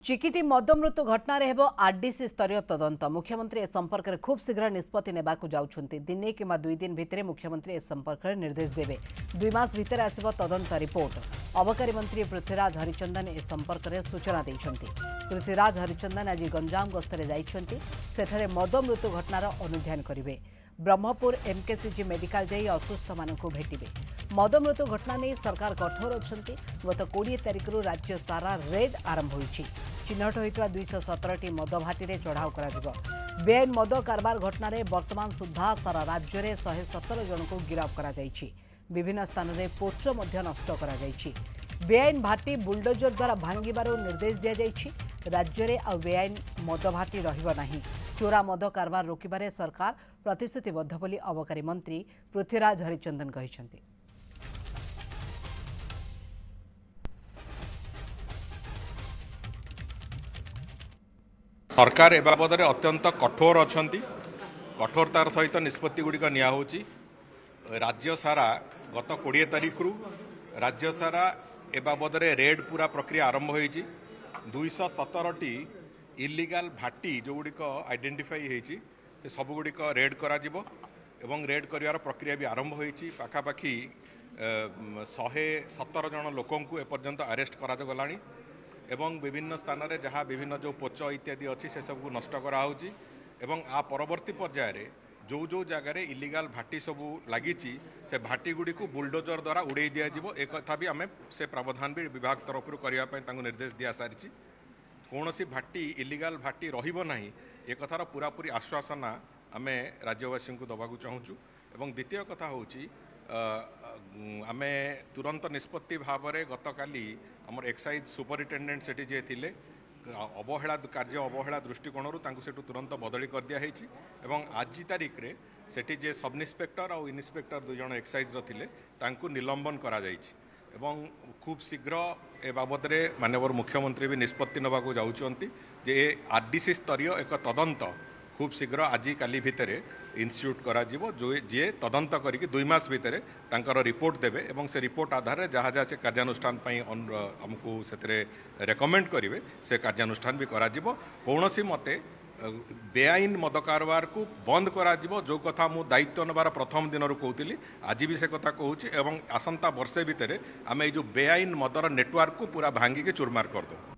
चिकिटी मद मृत्यु घटना हेब आरडीसी स्तरीय तदंत। मुख्यमंत्री ए संपर्क में खूब शीघ्र निष्पत्ति नेबाकु जाउछन्ति। दिने किंवा 2 दिन भितर मुख्यमंत्री ए संपर्क में निर्देश देवे। 2 मास भितर आसिब तदंत रिपोर्ट। अबकारी मंत्री पृथ्वीराज हरिचंदन ए संपर्क में सूचना देइछन्ति। पृथ्वीराज हरिचंदन आज गंजाम गस्तरे जाइछन्ति। सेठारे मद मृत्यु घटनार अनुध्यान करिवे। ब्रह्मपुर एमकेसीजी मेडिकल जाई असुस्थ मानकु भेटिबे। मद मृत्यु घटना नहीं सरकार कठोर अछन्ति। गत 20 तारिख राज्य सारा रेड आरंभ होइछि। चिन्हट होइतवा 217टी मद भाटी रे चढ़ाऊ करा। बेआईन मद कारबार घटना रे वर्तमान सुधा सारा राज्य में 117 जन को गिरफ्त करा जाइछि। विभिन्न स्थान में पोच मध्य नष्ट करा जाइछि। बेआईन भाटी बुलडोजर द्वारा भांगिबार निर्देश दिया जाइछि। राज्य में आ बेआईन मद भाटी रहिबो नाही। चोरा मद कारबार रोकिबारे सरकार प्रतिश्रुतिबद्ध बोली अबकारी मंत्री पृथ्वीराज हरिचंदन कहिसंति। सरकार ए बाबद अत्यंत कठोर अछंती। कठोरतार सहित निष्पत्ति गुड़िक निया होची। राज्य सारा गत 20 तारिख रु राज्य सारा ए बाबद रेड पूरा प्रक्रिया आरंभ होईची। 217टी इलीगल भाटी जो गुड़िक आइडेंटिफाई होईची से सब गुड़िक रेड करा जिवो एवं रेड करिवार प्रक्रिया भी आरंभ होईची। पाखापाखी 117 जन लोकंकु एपर्यंत अरेस्ट करा गलानी एवं विभिन्न स्थान रे जहाँ विभिन्न जो पोच इत्यादि अच्छी से सबको नष्ट कराऊँगी। एवं आ परवर्ती पर्यायर जो जो जगार इलीगल भाटी सबू लगी से भाटी गुड़ी को बुलडोजर द्वारा उड़े दिज्व। एक कथा भी आम से प्रावधान भी विभाग तरफ करने निर्देश दि सारी। कौन सी भाटी इलीगल भाटी रही एक कथार पूरापूरी आश्वासना आम राज्यवासी को दबाक चाहूँ। एवं द्वितीय कथा हूँ आमे तुरंत निष्पत्ति भाव में गतकाली आमर एक्साइज सुपरिटेडेंट सेठी जे थिले अवहेला कार्य अवहेला दृष्टिकोण से तुरंत बदली कर दिया हैछि। एवं आज तारीख रे सेठी जे सब इन्स्पेक्टर और इन्स्पेक्टर 2 जन एक्साइज थिले तांकु निलंबन करा जाइछि। एवं खूब शीघ्र ए बाबद रे माननीय मुख्यमंत्री भी निष्पत्ति नबाकु जाउछन्ति जे आरडीसी स्तरीय एक तदंत खूब शीघ्र आज काली भितर इन्स्टिट्यूट करा जिवो जो जे तदंत करिक 2 मास भितर तांकर रिपोर्ट देबे एवं से रिपोर्ट आधार रे जहाँ जहाँ से कार्यानुष्ठान पई हमको सेतरे रेकमेंड करिवे से कार्यानुष्ठान भी करा जिवो। कौनसी मते बेआईन मद कारबार को बंद करा जिवो जो कथा मु दायित्व नबार प्रथम दिन रू कहूली आज भी से कथा कहूँ। एवं आसंता वर्षे भितर आम जो बेआईन मदर नेटवर्क को पूरा भांगिक चूरमार कर दो।